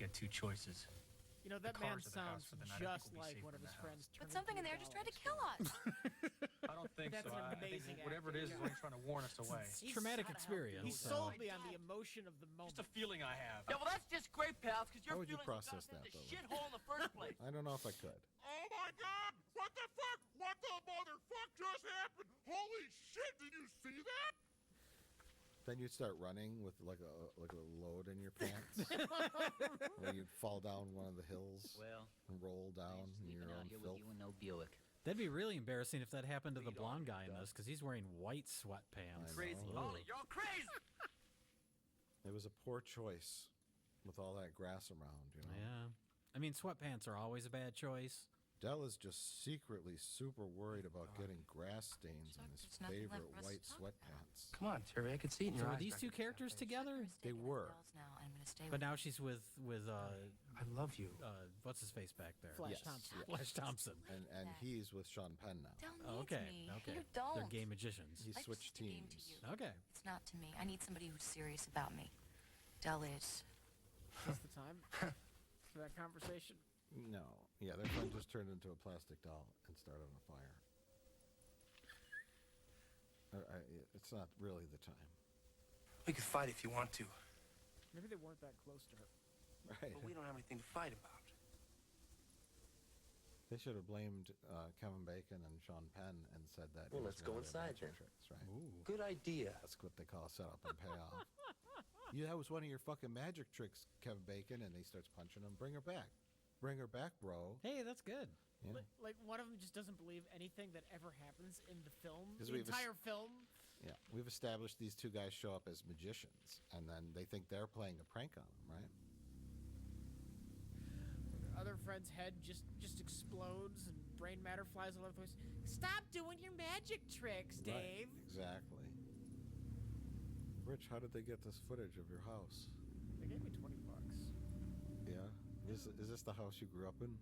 get two choices. You know, that The man cars at the house sounds for the night, I just think we'll be like safe one of in his the friends. But something in there just tried to kill us. I don't think That's so. an I think amazing whatever it is acting. only trying to warn us away. Traumatic experience. He so- sold me on the emotion of the moment. Just a feeling I have. Yeah, well, that's just great, pals, because How your would you feelings process got us that, into though? shithole in the first place. I don't know if I could. Oh my god! What the fuck? What the motherfuck just happened? Holy shit, did you see that? Then you'd start running with like a load in your pants. Or you'd fall down one of the hills Well, and roll down in your own here with filth. you and no Buick. That'd be really embarrassing if that happened to the blonde guy in this, because he's wearing white sweatpants. Crazy. Oh. Holly, you're all crazy. It was a poor choice with all that grass around, you know. Yeah. I mean, sweatpants are always a bad choice. Della's just secretly super worried about getting grass stains on his There's nothing left favorite for us white to talk about. sweatpants. Come on, Terry, I can see it in your So are eyes. these back two in that characters face. together? They were. Now, and I'm gonna stay But with now she's with I love you. what's his face back there? Flash Yes, Thompson. yeah. Flash Thompson. And he's with Sean Penn now. Del needs Oh, okay. me. Okay. You don't. They're gay magicians. He Life's switched just a game to teams. you. Okay. It's not to me. I need somebody who's serious about me. Del is. Is the time for that conversation? No. Yeah, their friend just turned into a plastic doll and started on a fire. It's not really the time. We could fight if you want to, Maybe they weren't that close to her. Right. but we don't have anything to fight about. They should have blamed Kevin Bacon and Sean Penn and said that. Well, he was let's go one of their inside magic then. tricks, right? Ooh. Good idea. That's what they call setup and payoff. Yeah, that was one of your fucking magic tricks, Kevin Bacon, and he starts punching him. Bring her back. Bring her back, bro. Hey, that's good. Yeah. Like one of them just doesn't believe anything that ever happens in the film. 'Cause The we've entire film. Yeah. We've established these two guys show up as magicians, and then they think they're playing a prank on them, right? Other friend's head just explodes and brain matter flies all over the place. Stop doing your magic tricks, Dave. Right, exactly. Rich, how did they get this footage of your house? They gave me $20. Yeah? Is this the house you grew up in?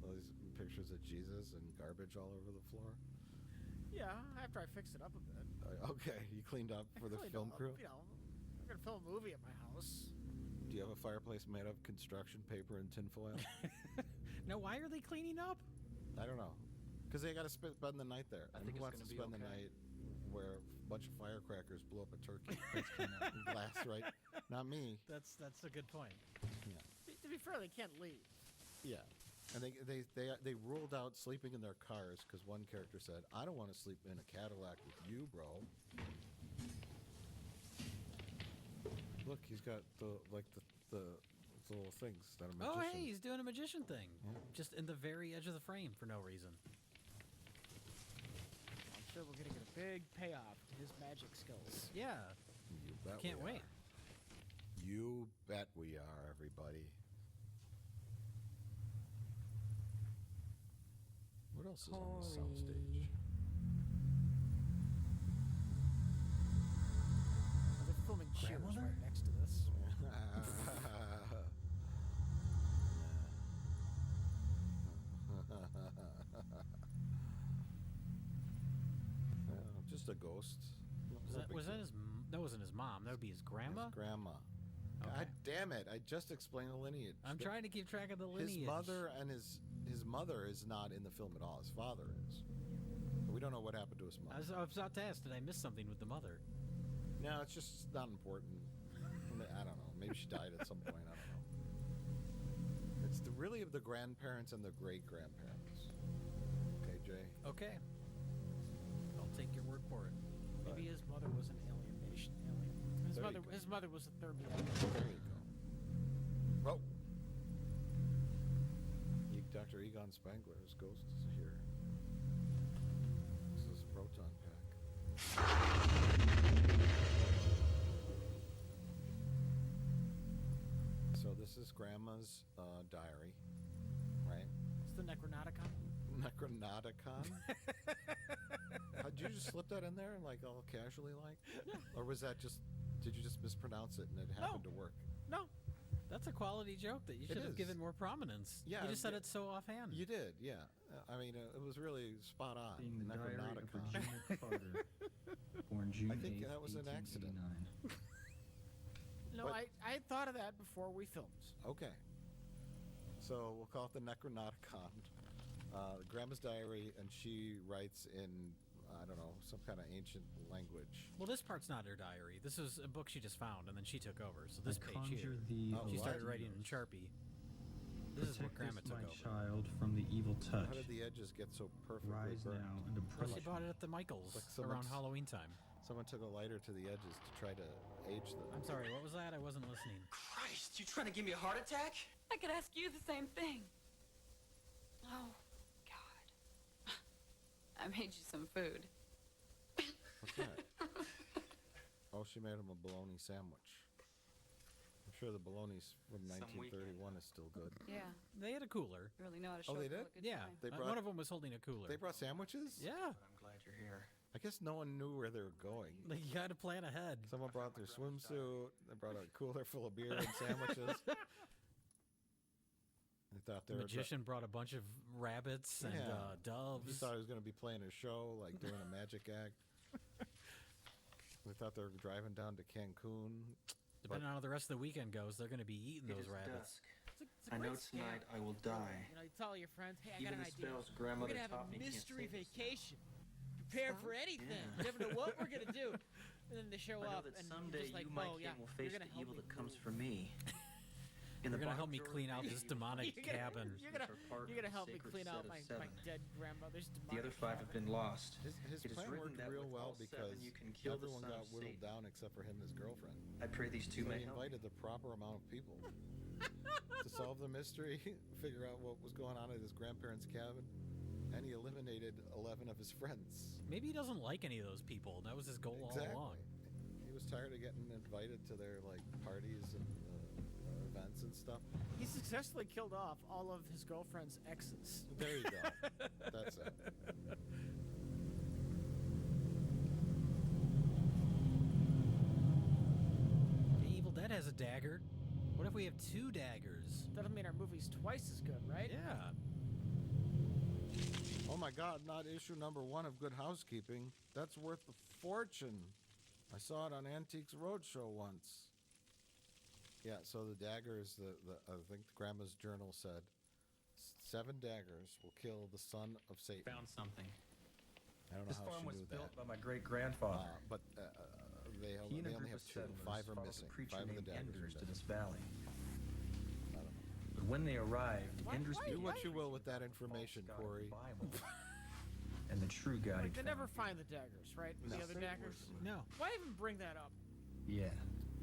All these pictures of Jesus and garbage all over the floor? Yeah, after I fixed it up a bit. Okay, you cleaned up for the Cleaned film up, crew? You know, I'm gonna film a movie at my house. Do you have a fireplace made of construction paper and tinfoil? Now, why are they cleaning up? I don't know. Because they got to spend the night there. I And think who it's wants to gonna be spend the okay. night where a bunch of firecrackers blew up a turkey? Glass, right? Not me. That's a good point. Yeah. To be fair, they can't leave. Yeah. And they ruled out sleeping in their cars because one character said, "I don't want to sleep in a Cadillac with you, bro." Look, he's got the little things that a magician. Oh, hey, he's doing a magician thing. Just in the very edge of the frame for no reason. I'm sure we're gonna get a big payoff in his magic skills. Yeah. You bet Can't we wait. are. You bet we are, everybody. What else is on the soundstage? They're filming Cheers right next to this. Just a ghost. That wasn't his mom. That would be his grandma? His grandma. God damn it! I just explained the lineage. I'm trying to keep track of the lineage. His mother and his mother is not in the film at all. His father is. But we don't know what happened to his mother. I was about to ask, did I miss something with the mother? No, it's just not important. I don't know. Maybe she died at some point. I don't know. It's really of the grandparents and the great grandparents. Okay, Jay. Okay. I'll take your word for it. Maybe his mother was an alien. There you go. His mother was a third alien. There you go. Oh. Dr. Egon Spangler's ghost is here. This is a proton pack. So this is Grandma's diary, right? It's the Necronauticon. Necronauticon? Did you just slip that in there, like all casually, like? Or was that just? Did you just mispronounce it and it happened to work? No. That's a quality joke that you should have is. given more prominence. Yeah, You just said it so offhand. You did, yeah. I mean, it was really spot on. Being the diary of Necronauticon. Virginia Carter, born June I think 8th, that was an accident. 1889. No, But- I had thought of that before we filmed. Okay. So we'll call it the Necronauticon. Grandma's diary, and she writes in, I don't know, some kind of ancient language. Well, this part's not her diary. This is a book she just found, and then she took over. So this I page conjure here, thee, Oh, she what? started writing in Sharpie. This is what Grandma protect took my over. child from the evil touch. How did the edges get so perfectly Rise burned? now and Well, she approach. bought it at the Michaels Like someone's- around Halloween time. Someone took a lighter to the edges to try to age them. I'm sorry, what was that? I wasn't listening. Christ, you trying to give me a heart attack? I could ask you the same thing. Oh, God. I made you some food. What's that? Oh, she made him a bologna sandwich. I'm sure the bologna's from Some 1931 is still good. Yeah, They had a cooler. you really know how to show Oh, they people did? a good Yeah, time. They one brought- of them was holding a cooler. They brought sandwiches? Yeah, I'm glad you're here. I guess no one knew where they were going. like you got to plan ahead. Someone brought their swimsuit. They brought a cooler full of beer and sandwiches. They thought they The were. magician brought a bunch of rabbits and Yeah. He doves. thought he was going to be playing a show, like doing a magic act. They thought they were driving down to Cancun. Depending on how the rest of the weekend goes, they're going to be eating those rabbits. It's a great scam. I will die. You know, you tell your friends, hey, I Even got an the idea. spells We're grandmother gonna have taught a me can't mystery save us now. vacation. Prepare for anything. Yeah. You never know what we're gonna do. And then they show I know up that and someday just like, you, my oh king, yeah, will you're face gonna the help evil me. that comes for me. In You're the going to help bottom me drawer clean out of this the demonic You're gonna- cabin. You're gonna, Which are part you're of gonna the help me sacred clean set out of my seven. dead grandmother's demonic The other five have been lost. His It is plan written worked that real with well all seven because you can kill the everyone son got of whittled Satan. down except for him and his girlfriend. I pray these two So may he help. invited the proper amount of people to solve the mystery, figure out what was going on at his grandparents' cabin, and he eliminated 11 of his friends. Maybe he doesn't like any of those people. That was his goal all along. He was tired of getting invited to their like parties and events and stuff. He successfully killed off all of his girlfriend's exes. There you go. That's it. The Evil Dead has a dagger. What if we have two daggers? That'll mean our movie's twice as good, right? Yeah. Oh my God! Not issue number 1 of Good Housekeeping. That's worth a fortune. I saw it on Antiques Roadshow once. Yeah. So the daggers. I think Grandma's journal said 7 daggers will kill the son of Satan. Found something. I don't know This how farm she was knew built that. by my great grandfather. But they He and a only group have of 2. settlers 5 are followed missing. a preacher 5 of the named daggers Enders are to dead. this valley. I don't know. But when they arrived, Enders Do what began you will with that the information, false God of Corey. the Bible and the true God. Like, he they never found. find the daggers, right? No. The other daggers. No. Why even bring that up? Yeah,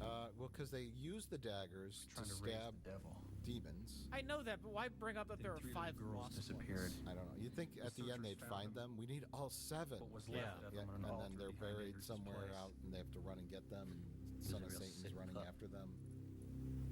Well, because they use the daggers to trying to raise stab the devil. demons. I know that, but why bring up that there Then are 3 5 little girls lost disappeared. ones? I don't know. You'd think at the end searchers they'd found find them. We need all 7. What was Yeah. left of Yeah, them on and an then altar they're behind buried Enders' somewhere place. out, and they have to run and get them. And was Son a of real Satan's sick running pup. after them,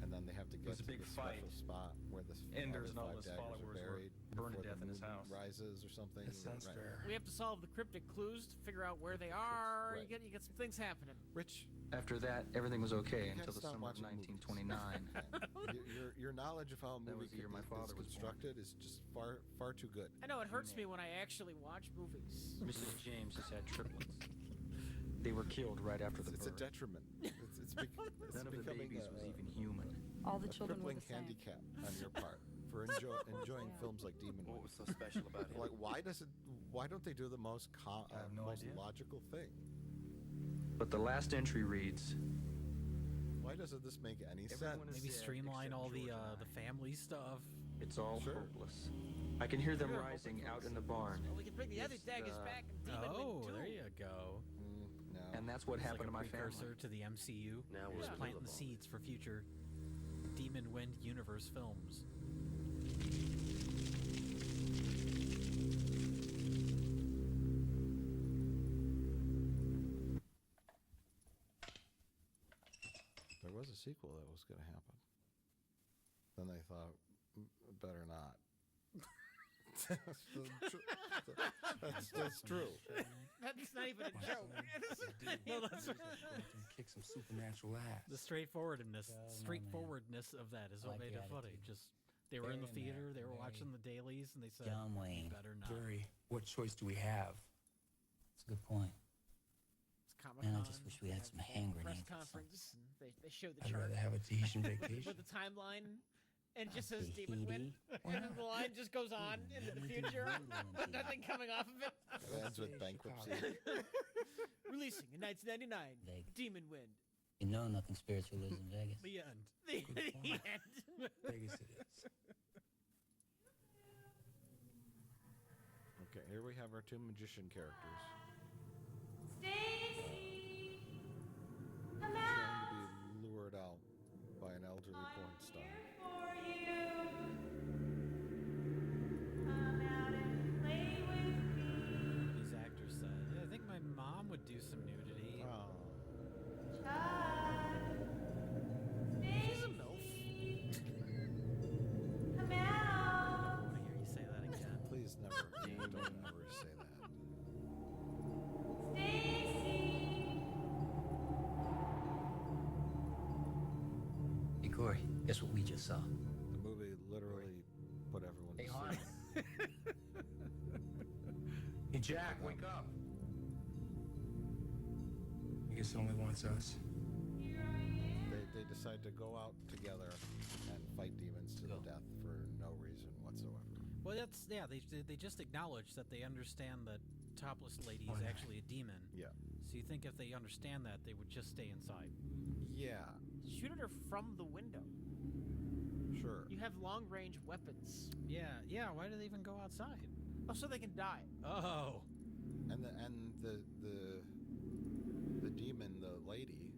and then they have to get was a to big the special fight. spot where the Enders and other all 5 his daggers followers are were buried burned to before death the in his moon house. rises or something. That sounds Right. fair. We have to solve the cryptic clues to figure out where they are. Right. You get some things happening. Rich, After that, everything was okay you until gotta the stop summer of watching movies. 1929. your knowledge of how a That movie was the year my is father was born. constructed is just far too good. I know it hurts me when I actually watch movies. Mrs. James has had triplets. They were killed right after the It's a birth. detriment. It's None of the becoming babies was even human. All the a children were crippling the same. handicap on your part for enjoying Yeah. films like Demon What Wing. was so special about him? Like, why don't they do the most I have no most idea. logical thing? But the last entry reads, Why doesn't this make any Everyone sense? is Maybe dead streamline except all the George and the I. family stuff. it's all Sure. hopeless. I can hear them Sure. rising out in the barn. Well, we can bring the other It's daggers the- back and demon Oh, wing too. there you go. No. And that's what It's happened like a to my precursor family. to the MCU. Now We're we're just in planting the Boulevard. seeds for future Demon Wind universe films. There was a sequel that was going to happen. Then they thought, better not. That's true. That's not even a joke. No, that's Kick some supernatural ass. the straightforwardness of that is what like made the it funny. attitude. Just they were in the Very theater, they were American, watching the dailies, and they said, John Wayne. "Better not." What choice do we have? That's a good point. It's Comic-Con. Man, I just wish we had some hand press grenades or something. conference. And they show the I'd chart rather have a Tahitian vacation. with the timeline, and just says Tahiti? Demon Wind, and then the line just goes on into the future with nothing coming off of it. It ends with bankruptcy. Releasing in 1999, Vegas. Demon Wind. You know nothing spiritual lives in Vegas. The end. The end. Vegas it is. Okay, here we have our two magician characters. Stacy! Come Trying out! to be lured out by an elderly porn star. For you. Come out and play with me. These actors said, yeah, I think my mom would do some nudity. Oh. She's a MILF. Come I out! want to hear you say that again. Please never, don't ever say that. Stacy! Hey, Corey, guess what we just saw? The movie literally put everyone to sleep. Hey, Jack, wake up. I guess it only wants us. They decide to go out together and fight demons to the death for no reason whatsoever. Well, that's, yeah, they just acknowledge that they understand that Topless Lady is actually a demon. Yeah. So you think if they understand that, they would just stay inside. Yeah, Shoot at her from the window. sure. You have long-range weapons. Yeah, why do they even go outside? Oh, so they can die. Oh. And the demon, the lady,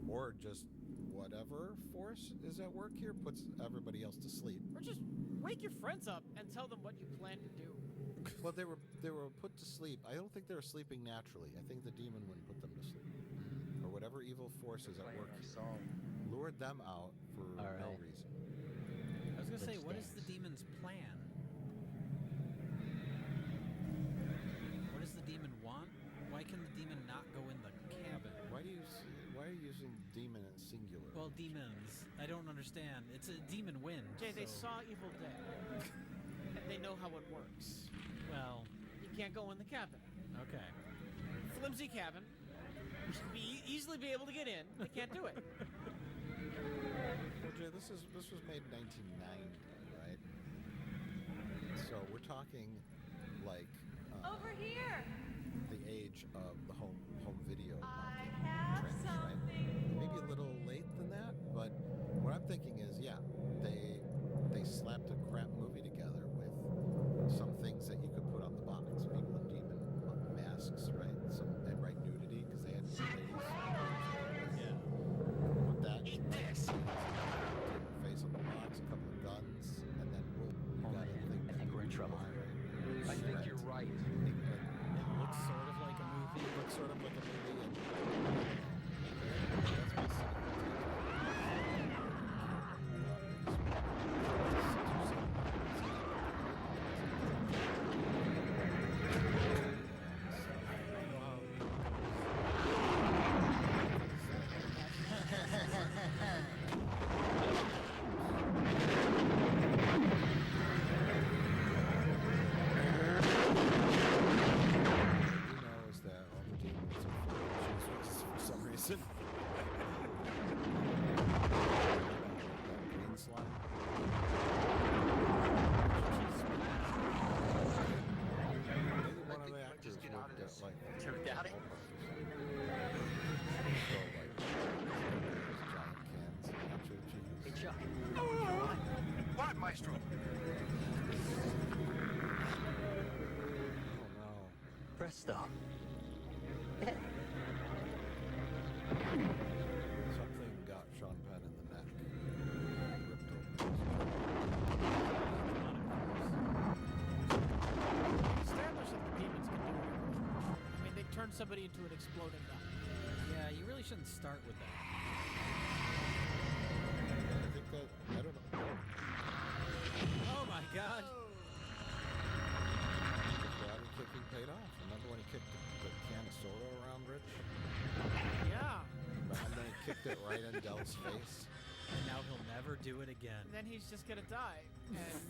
or just whatever force is at work here, puts everybody else to sleep. Or just wake your friends up and tell them what you plan to do. Well, they were put to sleep. I don't think they were sleeping naturally. I think the demon wouldn't put them to sleep, or whatever evil force is at work here, lured them out for no Alright. reason. I was going to say, Let's what is the dance. demon's plan? What does the demon want? Why can the demon not go in the cabin? Why are you using demon in singular? Well, demons. I don't understand. It's a demon wind. Jay, they so- saw Evil Dead. And they know how it works. Well, You can't go in the cabin. okay. Flimsy cabin. You should easily be able to get in. They can't do it. Well, Jay, this was made in 1990, right? So we're talking like Over here! the age of the home video I have trends, right? something. Maybe a little late than that, but what I'm thinking is, yeah, they slapped a crap movie together with some things that you could put on the box, people in demon masks, right? And write nudity because they had ladies. Yeah. Put that. Eat this. Face on the box, a couple of guns, and then boom, you got a thing. I think we're in trouble. I think you're right. It looks sort of like a movie. It looks sort of like a movie. And that's my cynical is that all the demons are for some reason. That green slime. Maybe one of the actors worked at like Doubt it. So like giant cans of nacho cheese. Hey, Chuck. What, Maestro? Oh no. Presto. Something got Sean Penn in the neck. Ripped open. Establish that the demons can do it. I mean, they turn somebody into an exploding gun. Yeah, you really shouldn't start with that. I think that, I don't know. Oh my god. The karate kicking paid off. Remember when he kicked the can of soda around Rich? Yeah. And then he kicked it right in Dell's face. And now he'll never do it again. And then he's just gonna die. And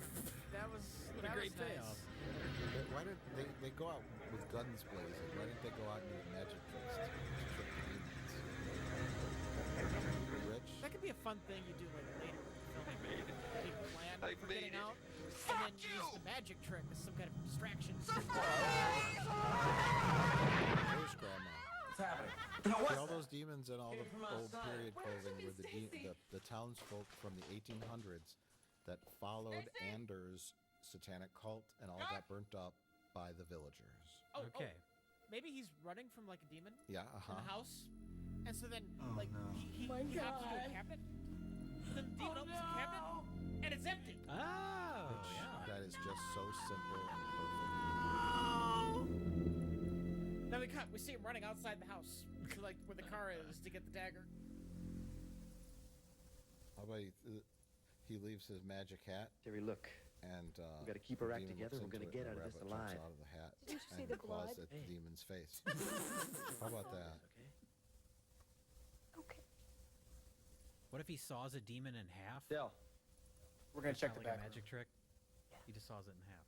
that was What a great nice. payoff. Why did they go out with guns blazing? Why didn't they go out and do magic tricks to trick the demons? Rich? That could be a fun thing you do like later in the film. Maybe you can big plan for getting out, and then use the magic trick as some kind of distraction. There's Grandma. What's happening? See, all those demons and all the old period clothing were the townsfolk from the 1800s that followed Anders' satanic cult and all got burnt up by the villagers. Okay. Maybe he's running from like a demon Yeah, in the house, and so then like he hops into a cabinet. Then the demon opens the cabinet, and it's empty. Oh, Which, yeah. that is just so simple and perfect. Then we cut. We see him running outside the house, to like where the car is, to get the dagger. How about he leaves his magic hat Terry, look. and We gotta keep our act demon together. looks We're gonna into it get and out a of this rabbit jumps alive. out of the hat Didn't you see and the claws blood? at the demon's face. How about that? Okay. Okay. What if he saws a demon in half? Dell. We're gonna check Not the like back. a magic trick. He just saws it in half.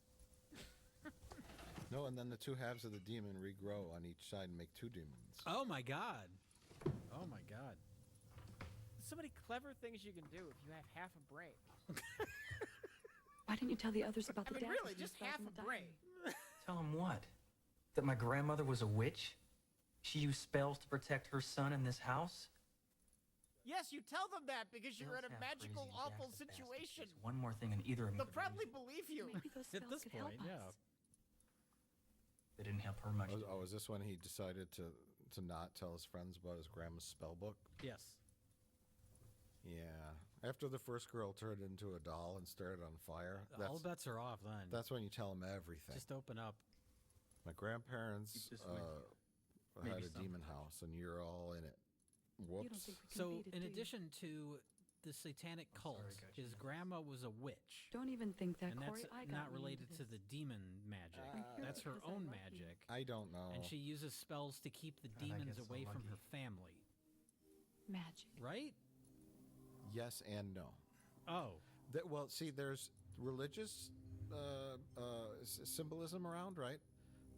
No, and then the two halves of the demon regrow on each side and make two demons. Oh my god. Oh my god. So many clever things you can do if you have half a brain. Why didn't you tell the others about I the mean, daggers really, you just spelled half in a the brain. diary? Tell him what? That my grandmother was a witch? She used spells to protect her son in this house? Yes, you tell them that because you're in a Spells half magical, crazy and awful Jack's the bastard. situation. There's one more thing and either of them They'll could probably use. believe you. Maybe those At spells this could help point, yeah. us. They didn't help her much. Oh, is this when he decided to not tell his friends about his grandma's spell book? Yes. Yeah. After the first girl turned into a doll and started on fire, All bets are off then. that's when you tell him everything. Just open up. My grandparents Keep this with you. had Maybe a demon house, and you're all in it. You don't Whoops. think we can So, beat it, in do you? addition to the satanic cult, his grandma was a witch. Don't even think that, And Corey. that's I got not you into related to this. the demon magic. I'm here That's her because I own love you. magic. I don't know. And she uses spells to keep the God, I demons get so away from her lucky. family. Magic. Right? Yes and no. Oh. Well, see, there's religious symbolism around, right?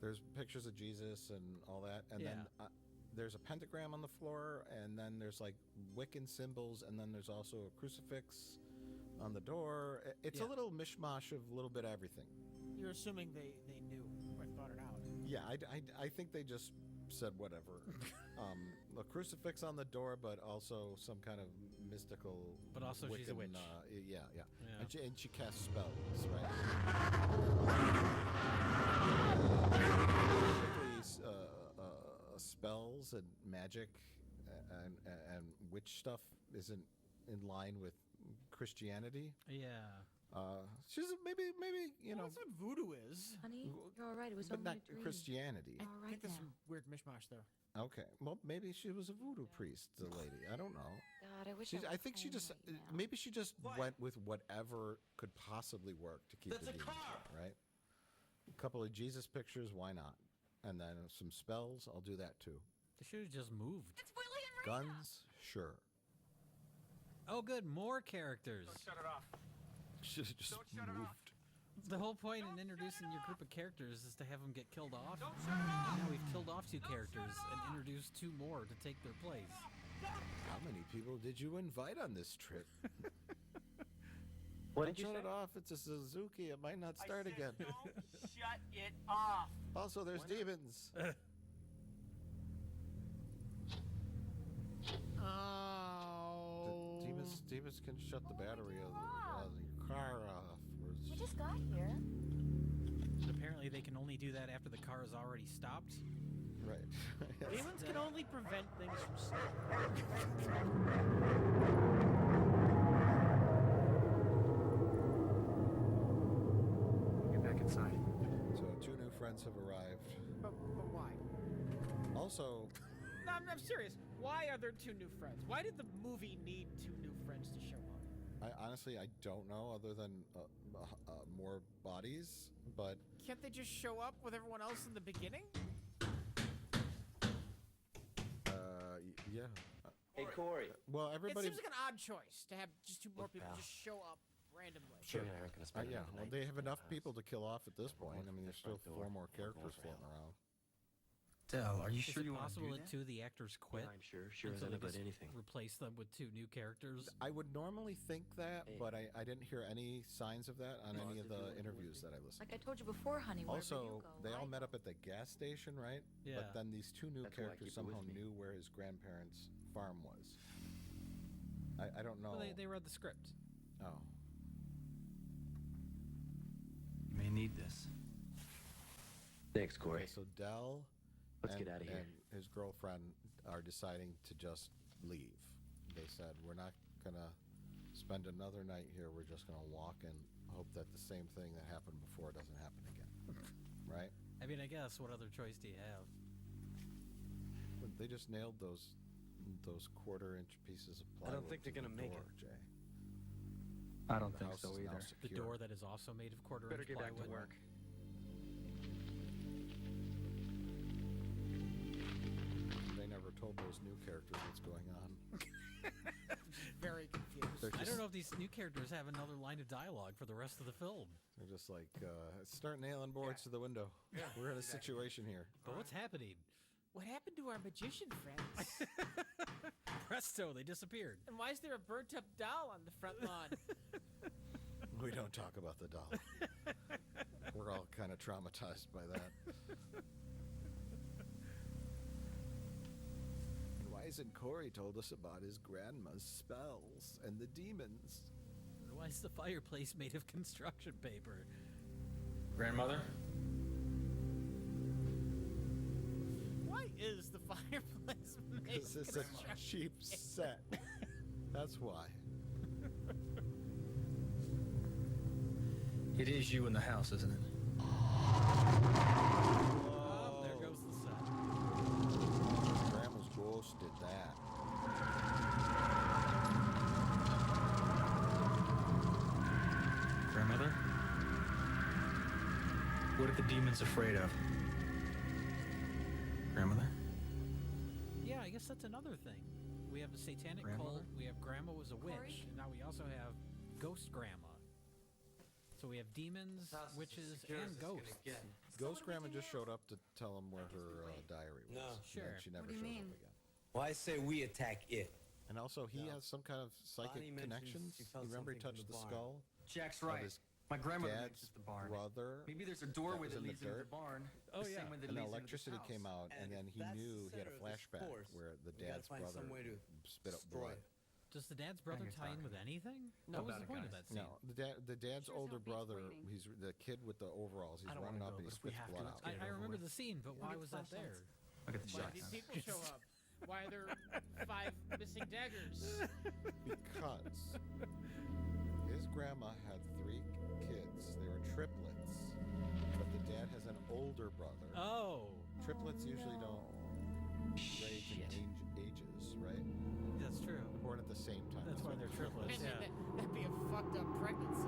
There's pictures of Jesus and all that, and then Yeah. there's a pentagram on the floor, and then there's like Wiccan symbols, and then there's also a crucifix on the door. It's a Yeah. little mishmash of a little bit of everything. You're assuming they knew and thought it out. Yeah, I think they just said whatever. A crucifix on the door, but also some kind of mystical. But also she's a Wiccan, witch. Yeah. Yeah. And she casts spells, right? Typically, spells and magic and witch stuff isn't in line with Christianity. Yeah. She's maybe you know, That's what voodoo is. Honey, you're all right. It was but only not a dream. Christianity. I All right think there's now. some weird mishmash there. Okay, well maybe she was a voodoo priest, the lady. I don't know. God, I wish She's, I I was think she home just right now. maybe she just went with whatever could possibly work to keep the demons out, right? A couple of Jesus pictures, why not? And then some spells, I'll do that too. They should have just moved. It's Willie and Rena. Guns, sure. Oh, good. More characters. Shut it off. Should have just Don't shut it moved. off. The whole point in introducing your group of characters is to have them get killed off. Don't shut it off. Now we've killed off 2 characters and introduced 2 more to take their place. How many people did you invite on this trip? What Don't did you shut say? it off. It's a Suzuki. It might not start again. Shut it off. Also, there's demons. Oh. Demons can shut the battery of your car off. We just got here. But apparently they can only do that after the car is already stopped. Right. Demons can only prevent things from stopping. Get back inside. So 2 new friends have arrived. But why? Also, No, I'm serious. Why are there 2 new friends? Why did the movie need 2 new friends to show up? I don't know other than more bodies, but Can't they just show up with everyone else in the beginning? yeah. Hey, Corey. Well, everybody. It seems like an odd choice to have just two more people just show up randomly. Sure, you aren't gonna spend Yeah, another well, night they have in enough my people house. to kill off at this point. I mean, there's still Front door. 4 more We're going characters for floating help. around. Del, are you Is sure it you want to possible do that that? two of the actors quit? I'm sure as and so they about just anything. replace them with 2 new characters? I would normally think that, Hey. but I didn't hear any signs of that on No, any I of did you the want to interviews with that I listened Like to. I told you before, honey, wherever you Also, go, they all I met go. up at the gas station, right? Yeah. But then these 2 new That's why I characters keep it with somehow me. knew where his grandparents' farm was. I don't know. Well, they read the script. Oh. You may need this. Thanks, Corey. Okay, so Dell Let's and, get out of here. and his girlfriend are deciding to just leave. They said, we're not going to spend another night here. We're just going to walk and hope that the same thing that happened before doesn't happen again. Right? I mean, I guess, what other choice do you have? But they just nailed those 1/4-inch pieces of I plywood. don't think they're to the gonna make door, it. Jay. I don't The think house so is now either. The secure. door that is also made of Better quarter-inch get back plywood? to work. They never told those new characters what's going on. Very confused. They're I just, don't know if these new characters have another line of dialogue for the rest of the film. They're just like, start nailing boards to the window. We're in a situation here. But what's happening? What happened to our magician friends? Presto, they disappeared. And why is there a burnt up doll on the front lawn? We don't talk about the doll. We're all kind of traumatized by that. Why isn't Corey told us about his grandma's spells and the demons? Why is the fireplace made of construction paper? Grandmother? Why is the fireplace made Because of it's a construction cheap set. That's why. It is you in the house, isn't it? Oh, there goes the sun. Grandma's ghost did that. Grandmother? What are the demons afraid of? Grandmother? Yeah, I guess that's another thing. We have a satanic Grandmother? cult, we have Grandma was a witch, Corey? and now we also have Ghost Grandma. So we have demons, witches, and ghosts. Ghost Grandma just showed up to tell him where her diary was. No. And then Sure. she never What do you shows mean? up again. Well, I say we attack it. And also, he No. has some kind of psychic Bonnie mentions connections. she felt You remember he something touched from the the barn. skull Jack's of right. his My grandmother dad's mentions the barn. brother. Maybe there's a that doorway was that in the leads into the dirt. barn. Oh, the yeah. same way that And leads into electricity this came house. out, and then he that's the knew he had center a of this flashback force. where the We gotta dad's find brother some way to spit up destroy blood. it. Does the dad's brother you're tie in talking. with anything? No, What was about the it, point of guys. that scene? No, the dad's Sure as older hell beats brother. waiting. He's the kid with the overalls. He's I don't running wanna up go, and he but if we spits have to, blood let's out. get it I over remember with. the scene, but why get was that there? flashlights. Look at the Why shots. did people show up? Why are there 5 missing daggers? Because his grandma had 3 kids. They were triplets, but the dad has an older brother. Oh, Triplets usually don't range in ages, right? that's true. Born at the same time. That's why they're triplets. And Yeah. that'd be a fucked up pregnancy.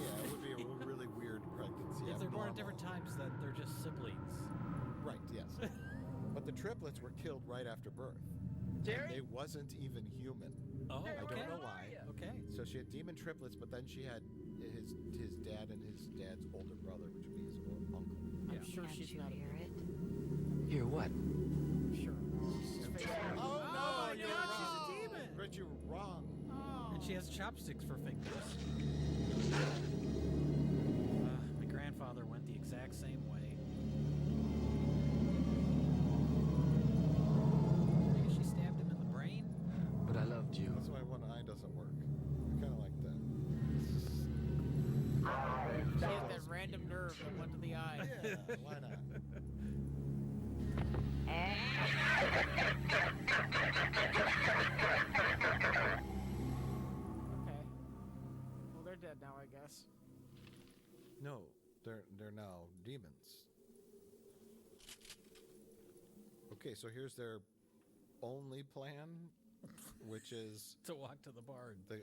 Yeah, it would be a really weird pregnancy. If they're born at abnormal. different times, then they're just siblings. Right, yes. But the triplets were killed right after birth. Jerry? They wasn't even human. Oh, I okay. don't know why. Okay. So she had demon triplets, but then she had his dad and his dad's older brother, which would be his uncle. I'm sure Can't she's you not. hear it? Hear what? Sure. She's faking. Oh, my you're God, she's a wrong. demon. But you're wrong. Oh. And she has chopsticks for fingers. My grandfather went the exact same way. Maybe she stabbed him in the brain? But I loved you. That's why one eye doesn't work. You're kind of like that. She has that random nerve that went to the eye. Yeah, why not? Okay. Well, they're dead now, I guess. No, they're now demons. Okay, so here's their only plan, which is To walk to the barn. the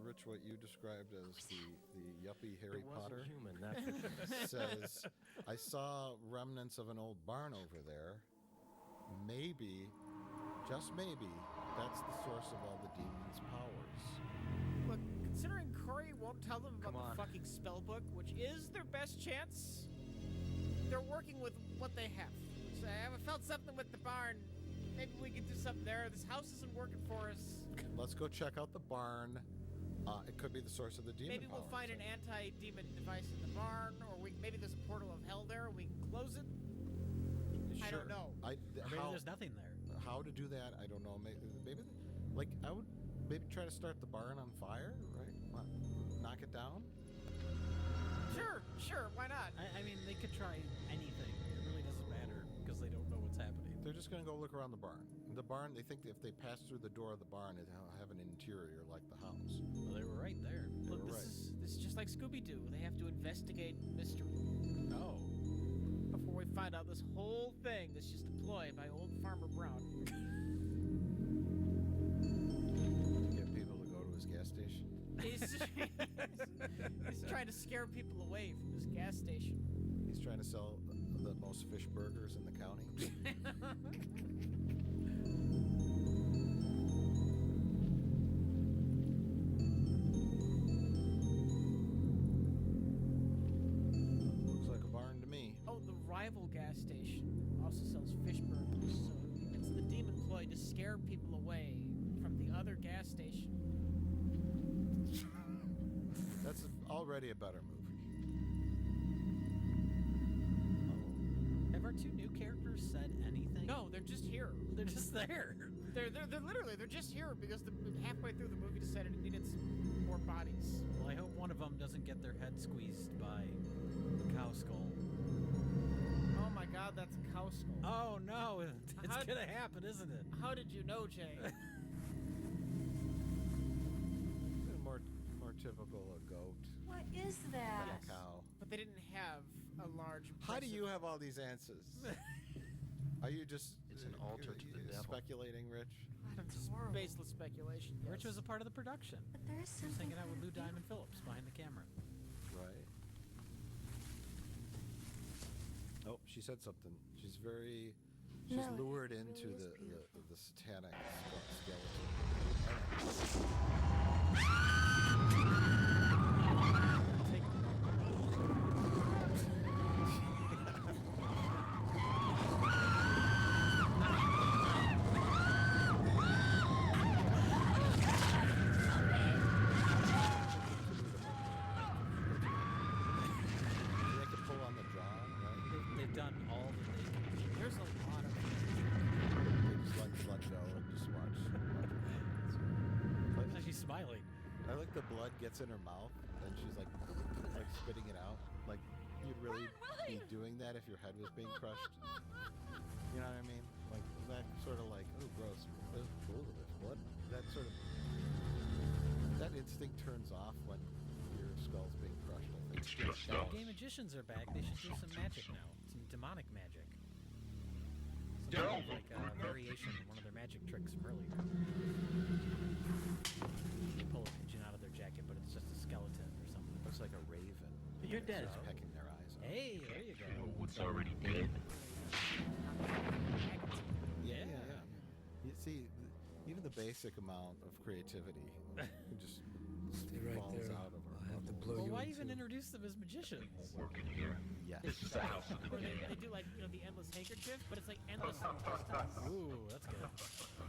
Rich, what you described as the yuppie Harry It wasn't Potter human. That's says, I saw remnants of an old barn over there. Maybe just maybe, that's the source of all the demons' powers. Look, considering Corey won't tell them about Come on. the fucking spell book, which is their best chance, they're working with what they have. So I haven't felt something with the barn. Maybe we can do something there. This house isn't working for us. Let's go check out the barn. It could be the source of the demon Maybe we'll powers. find an anti-demon device in the barn, or maybe there's a portal of hell there and we can close it. I don't know. Or maybe there's nothing there. How to do that, I don't know. Maybe like, I would maybe try to start the barn on fire, right? Knock it down? Sure, why not? I mean, they could try anything. It really doesn't matter because they don't know what's happening. They're just going to go look around the barn. The barn, they think that if they pass through the door of the barn, it'll have an interior like the house. Well, they were right there. Look, were this is just like Scooby-Doo. They have to investigate mystery. Oh. Before we find out this whole thing that's just a ploy by old Farmer Brown. Get people to go to his gas station. He's trying to scare people away from his gas station. He's trying to sell the most fish burgers in the county. Looks like a barn to me. Oh, the rival gas station also sells fish burgers, so it's the demon ploy to scare people away from the other gas station. That's already a better movie. Have our two new characters said anything? No, they're just here. They're just there. They're literally, they're just here because halfway through the movie decided it needed some more bodies. Well, I hope one of them doesn't get their head squeezed by the cow skull. Oh my god, that's a cow skull. Oh no, it's How- gonna happen, isn't it? How did you know, Jay? More typical a goat What is that? than a cow. But they didn't have a large. How do you impressive- have all these answers? Are you just It's an altar to the devil. speculating, Rich? That's Just horrible. baseless speculation. Rich yes. was a part of the production. But there is He was something hanging out with Lou kind of Diamond Phillips behind the camera. Right. Oh, she said something. She's very. She's No, it lured really into is the satanic skeleton. Take They can pull on the jaw, right? They've done all that they can do. There's a lot of. They just let go and just watch her hands. Looks like she's smiling. I like the blood gets in her mouth and she's like spitting it out. Like you'd really be doing that if your head was being crushed. You know what I mean? Like that sort of like, oh gross, there's blood. That sort of that instinct turns off when your skull's being crushed. I think. Gay magicians are back. They should do some magic now. Some demonic magic. Some kind of like a variation on one of their magic tricks from earlier. They pull a pigeon out of their jacket, but it's just a skeleton or something. Looks like a raven. You're dead. It's pecking their eyes out. Hey, there you go. What's already dead? Yeah. You see, even the basic amount of creativity just Stay right falls there. out of our I'll have to blow Well, you why into even introduce them as magicians? Working here. Yes. This is the house of the Where dead. they do like the endless handkerchief, but it's like endless intestines. Ooh, that's good.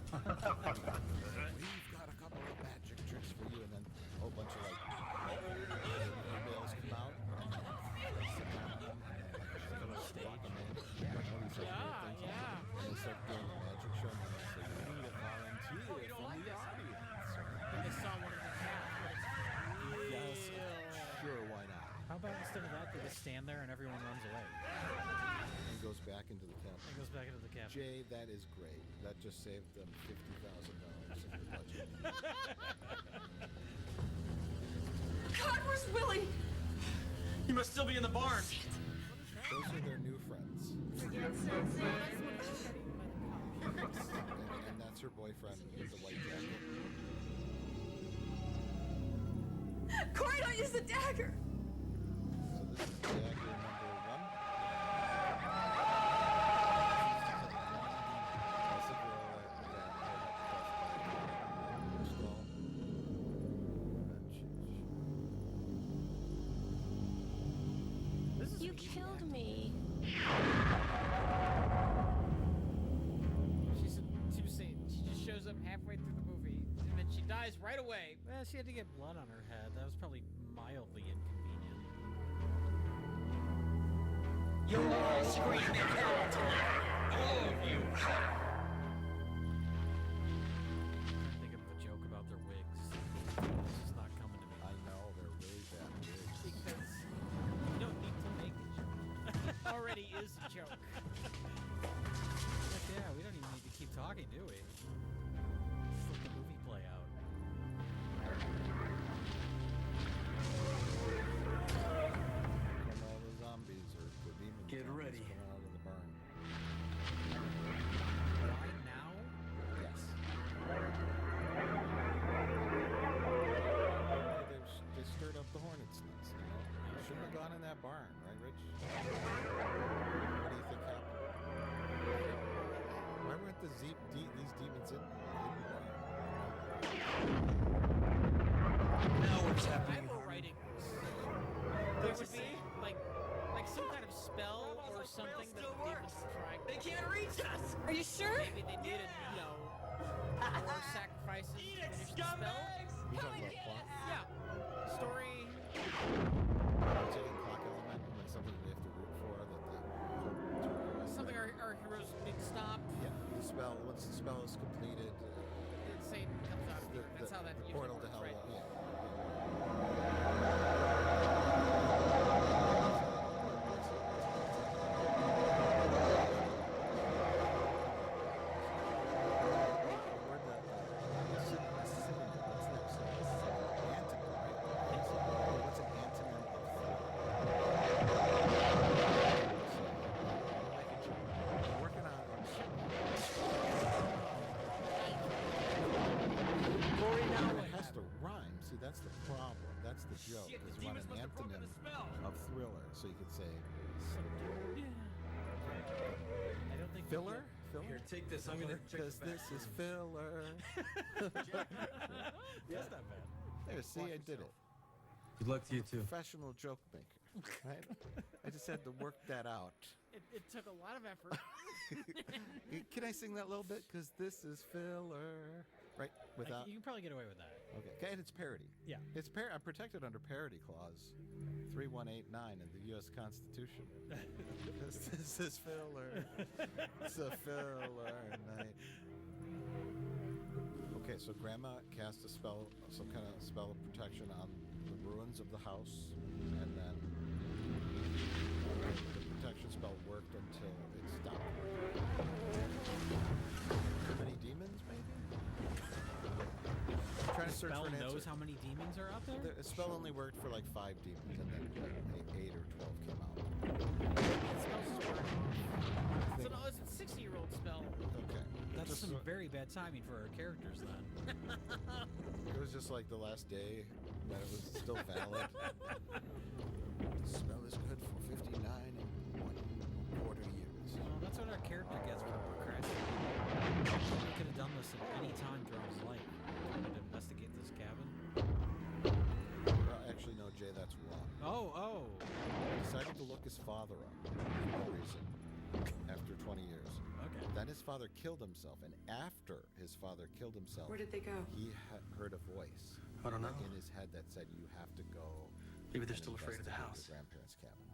We've got a couple of magic tricks for you, and then a whole bunch of like emails come out. They sit down on them, and like lock them in. Yeah. And they start doing a magic show, and they say, "We need a volunteer from the audience." And they saw one of the cats, but it's Yes, real. sure, why not? How about instead of that, they just stand there and everyone runs away? And goes back into the camp. It goes back into the cabin. Jay, that is great. That just saved them $50,000 of their budget. God, where's Willie? He must still be in the barn. Those are their new friends. And that's her boyfriend with the white jacket. Corey, don't use the dagger. So this is dagger number 1. That's a girl that killed me. She's in two scenes. She just shows up halfway through the movie, and then she dies right away. Well, she had to get blood on her head. That was probably mildly inconvenient. You're all screaming hell tonight. All of you. I'm trying to think of a joke about their wigs. It's just not coming to me. I know, they're really bad wigs. Because you don't need to make a joke. Already is a joke. Heck yeah, we don't even need to keep talking, do we? Just let the movie play out. From all the zombies or the demons. Get ready. Coming out of the barn. Why now? Yes. They stirred up the hornet's nest, you know? You shouldn't have gone in that barn, right, Rich? What do you think happened? Why weren't these demons in the barn? Now what's If I happening? were writing this, there would be like some kind of spell or something that the demons are trying. They can't reach us. Are you sure? Maybe they needed, more sacrifices to finish the spell. You talking about clock? Yeah. Story. Taking clock element, like something we have to root for that they hope to. Something our heroes need to stop. Yeah, the spell. Once the spell is completed, Satan comes out of the earth. That's how that the usually portal to works, hell. right? See, that's the problem. That's the joke. Shit, the Is you want demons an must have broken antonym the spell. of thriller, so you could say I don't think filler. Filler. Here, take this. I'm gonna check Because the back this is room. filler. That's not bad. There, see, I did it. Good luck to you too. Professional joke maker, right? I just had to work that out. It took a lot of effort. Can I sing that a little bit? Because this is filler, right? Without. You can probably get away with that. Okay, and it's parody. Yeah. It's I'm protected under parody clause 3189 in the U.S. Constitution. This is filler. It's a filler night. Okay, so Grandma cast a spell, some kind of spell of protection on the ruins of the house, and then the protection spell worked until it stopped working. Too many demons, maybe? I'm trying to search Spell for an knows answer. how many demons are out there? The spell only worked for like 5 demons, and then like 8 or 12 came out. It smells just weird. It's a 60-year-old spell. Okay. That's Just some so- very bad timing for our characters then. It was just like the last day that it was still valid. The spell is good for 59 and 1/4 years. Well, that's what our character gets for procrastinating. He could have done this at any time throughout his life. He wanted to investigate this cabin. Well, actually, no, Jay, that's wrong. Oh. He decided to look his father up for no reason after 20 years. Okay. Then his father killed himself, and after his father killed himself, Where did they go? he heard a voice I don't know. in his head that said, "You have to go." Maybe they're and still afraid of the investigate house. The grandparents' cabin.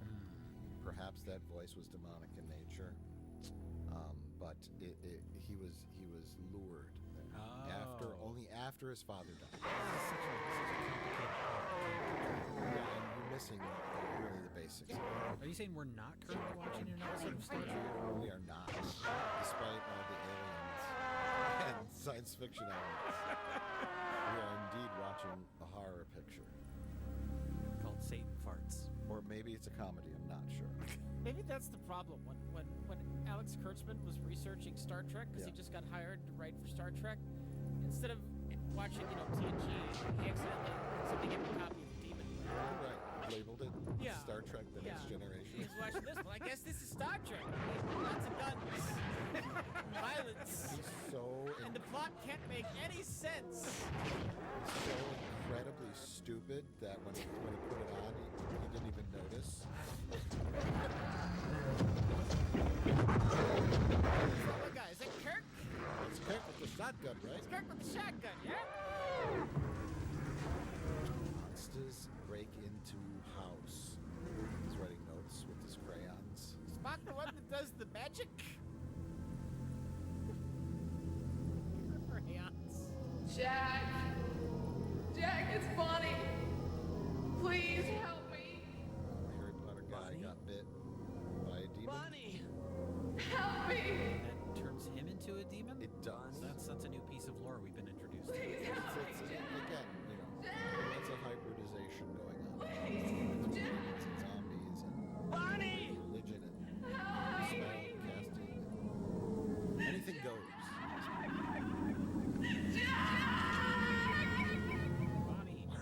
Perhaps that voice was demonic in nature, but he was lured there. Only after his father died. Such a complicated Yeah, and you're missing really the basics. Are you saying we're not currently watching an episode of Star Trek? We are not, despite all the aliens and science fiction elements. We are indeed watching a horror picture. Called Satan Farts. Or maybe it's a comedy, I'm not sure. Maybe that's the problem. When Alex Kurtzman was researching Star Trek, because he Yeah. just got hired to write for Star Trek, instead of watching, TNG, he accidentally accidentally gave him a copy of Demon. Right, labeled it Yeah. Star Trek The Next Generation. He's watching this. Well, I guess this is Star Trek. Lots of guns, violence, He's so, and the plot can't make any sense. so incredibly stupid that when he put it on, he didn't even notice. shotgun, right? It's Kirk with the shotgun, yeah? Monsters break into house. He's writing notes with his crayons. Spock the one that does the magic? Crayons. Jack! Jack, it's Bonnie! Please help me! Harry Potter guy got bit by a demon. Bonnie! Help me! That turns him into a demon? It does. That's a new piece of lore we've been introduced to. Please help me! It's again, you know, that's a hybridization going on. Please, Between Jack! humans and zombies and Bonnie! religion and Help me! spell casting. Anything goes. Bonnie! Oh,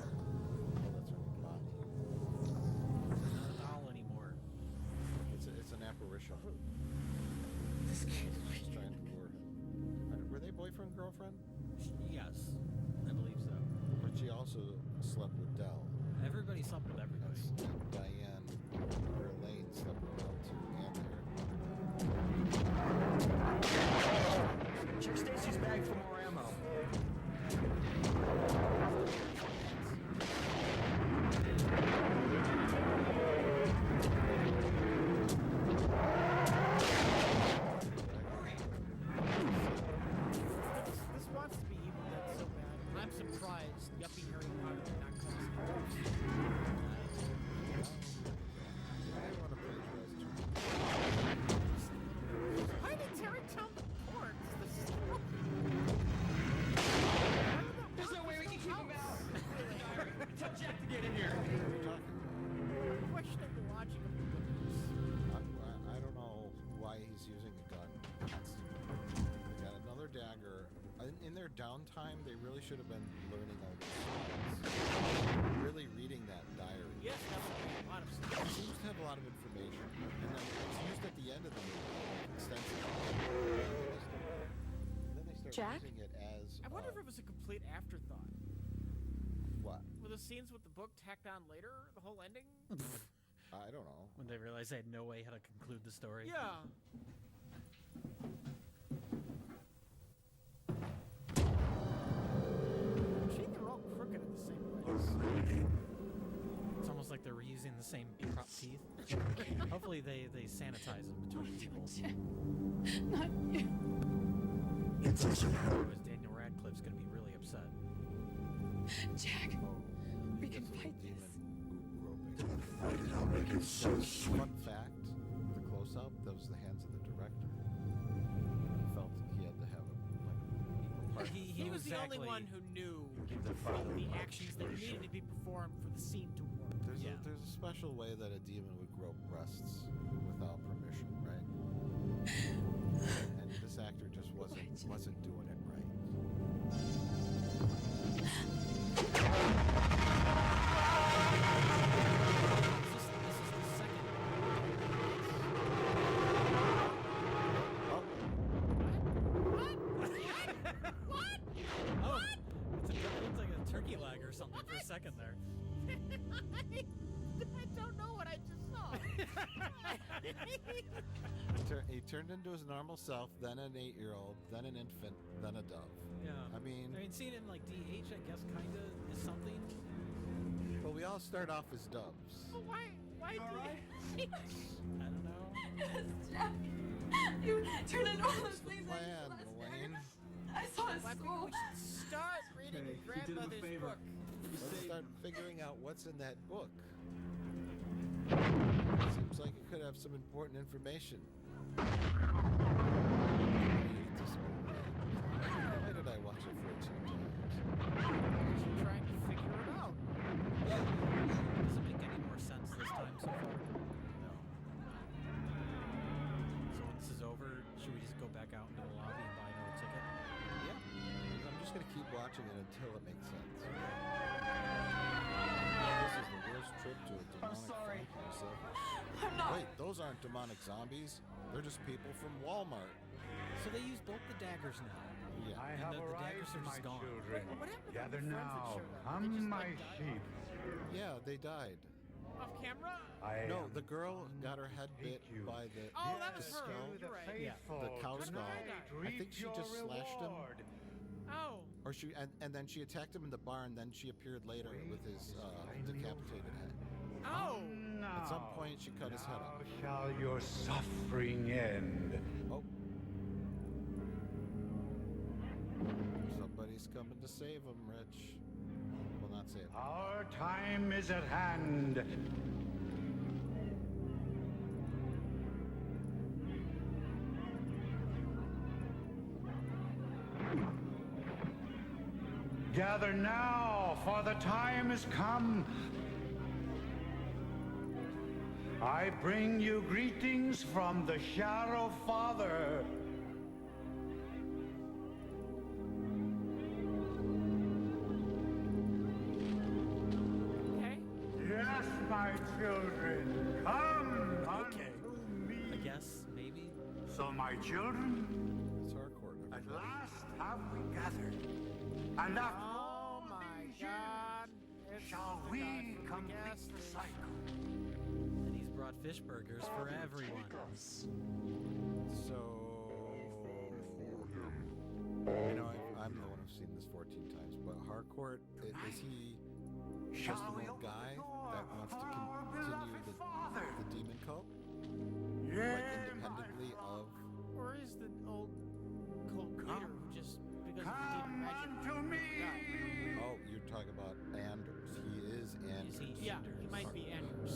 that's right, Bonnie. Not a doll anymore. It's an apparition. She's trying to lure him. Were they boyfriend girlfriend? Yes, I believe so. But she also slept with Dell. Everybody slept with everybody. And Diane or Elaine slept with Dell too, and Check Stacy's bag for more ammo. This wants to be Evil Dead so bad. I'm surprised yuppie Harry Potter did not cause it. I want to plagiarize too. Why did Terry tell the ports? This is There's no way we can keep him out! Tell Jack to get in here. What are you talking about? questioning the logic of the book. I don't know why he's using a gun. They got another dagger. In their downtime, they really should have been learning all these skills. Really reading that diary. Yes, that would make a lot of sense. It seems to have a lot of information. And then it's used at the end of the movie extensively. Then they start Jack? using it as... I wonder if it was a complete afterthought. What? Were the scenes with the book tacked on later? The whole ending? I don't know. When they realized they had no way how to conclude the story. Yeah. Gee, they're all crooked in the same place. It's almost like they're reusing the same prop teeth. Hopefully they sanitize them between people. Not you. Otherwise Daniel Radcliffe's going to be really upset. Jack, Oh, we he can gets a fight demon this. groping. Fun fact, the close-up, that was the hands of the director. He felt he had to have a, like, equal part. He was the only exactly- one who knew the actions that needed to be performed for the scene to work. There's a special way that a demon would grope breasts without permission, right? And this actor just wasn't doing it right. This is the second. Oh, it looks like a turkey leg or something for a second there. I don't know what I just saw. He turned into his normal self, then an 8-year-old, then an infant, then a dove. Yeah. I mean, seeing him like DH, I guess, kind of is something. well, we all start off as doves. Well, why do you... I don't know. Yes, Jack. You turned into all those things I Plan, used last Elaine. night. I saw at Well, I think school. we should start reading Hey, your you did him a grandmother's favor. book. Let's start figuring out what's in that book. Seems like it could have some important information. Why did I watch it 14 times? Just trying to figure it out. Does it make any more sense this time so far? No. So when this is over, should we just go back out into the lobby and buy another ticket? Yeah. I'm just gonna keep watching it until it makes sense. This is the worst trip to a demonic sorry. factory so far. I'm not. Wait, those aren't demonic zombies. They're just people from Walmart. So they use both the daggers now. Yeah. I And have the arrived, daggers are my just gone. children. What happened to Gather the friends that now. showed up? They Come, just, my like, died? sheep. Yeah, they died. Off camera? I No, am the girl got her head bit Take you. by the Oh, that the was her. skull. You're right. Yeah. faithful. The cow Tonight, skull. I think reap she your just slashed him. reward. Oh. Or and then she attacked him in the barn. Then she appeared later with his decapitated head. Oh. At some point, she cut his head Now off. shall your suffering end. Oh. Somebody's coming to save him, Rich. Well, not save him. Our time is at hand. Gather now, for the time is come. I bring you greetings from the Shadow Father. Okay. Yes, my children, come Okay. unto me. I guess, maybe. So, my children, It's hardcore. at last have we gathered. And after Oh all my these God. years, It's shall the we guy from the complete gas the station. cycle? And he's brought fish burgers for everyone. So, I know I'm the one who's seen this 14 times, but Harcourt, is he just Shall an we old open guy the door that wants to for our continue beloved father? the demon cult? Yeah, Like independently of... Or is the old cult leader who just, because of the demon Come magic, unto me. died? Oh, you're talking about Anders. He is Anders. Is he Yeah, he Anders? might be Anders.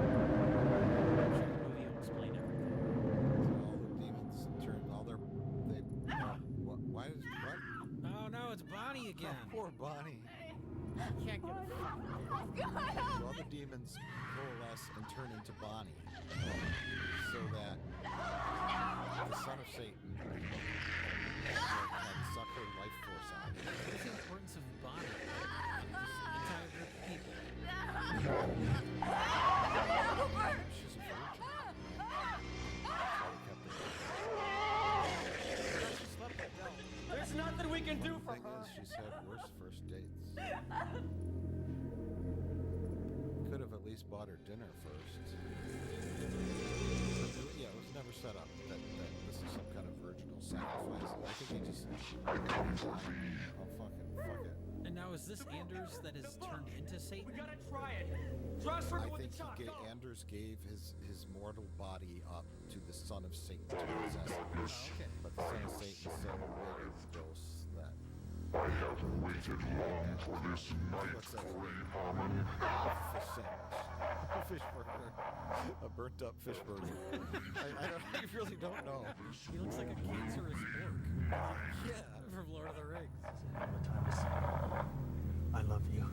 I'm sure the movie will explain everything. All the demons turn all their... Why is... What? Oh no, it's Bonnie again. Oh, poor Bonnie. Can't get it. So all the demons coalesce and turn into Bonnie, so that the son of Satan can suck her life force out. What's the importance of Bonnie? This entire group of people. She's a virgin. She slept with Del. There's nothing we can do The for thing her. is, she's had worse first dates. Could have at least bought her dinner first. Yeah, it was never set up that this is some kind of virginal sacrifice. I think he just... Oh, fuck it. And now is this Anders that is turned into Satan? We gotta try it. Try I circle with think the chalk. Go. Anders gave his mortal body up to the son of Satan to possess him. Oh, okay. But the son of Satan is so big and gross that... I have waited long for this night, What's that? Corey Harmon. Fish sandwich. A fish burger. A burnt up fish burger. I really don't know. He looks like a cancerous orc Yeah. from Lord of the Rings. What time is it? I love you.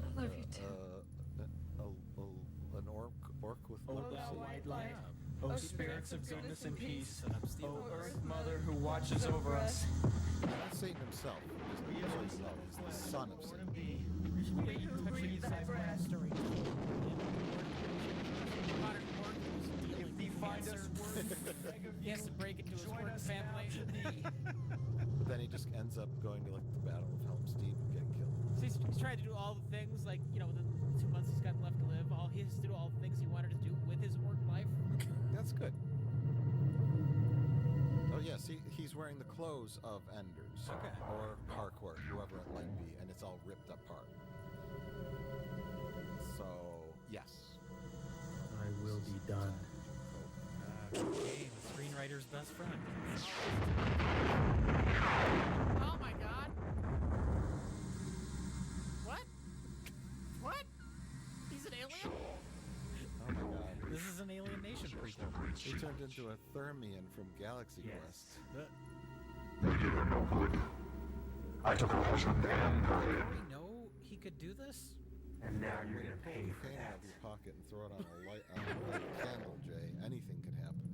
I love you too. An orc with Oh, leprosy. thou white light. Yeah. Oh, spirits of goodness and peace. Set up Steve. Oh, Earth Mother who watches over us. Not Satan himself. Just so you know, he's the son of Satan. Touching side story. Modern orc who's dealing with cancer. He has to break into his work family. But then he just ends up going to like the Battle of Helm's Deep and getting killed. So he's trying to do all the things, like, you know, within the 2 months he's got left to live, he has to do all the things he wanted to do with his orc life. That's good. Oh yes, he's wearing the clothes of Enders. Okay. Or Harcourt, whoever it might be, and it's all ripped apart. So, yes. I will be done. Okay, the screenwriter's best friend. Oh my god. What? He's an alien? Oh my god. This is an Alien Nation prequel. He turned into a Thermian from Galaxy Quest. They did her no good. I took her husband and her head. Did we know he could do this? And now you're gonna Pull pay the for cane out that. of your pocket and throw it on a light on a candle, Jay. Anything could happen.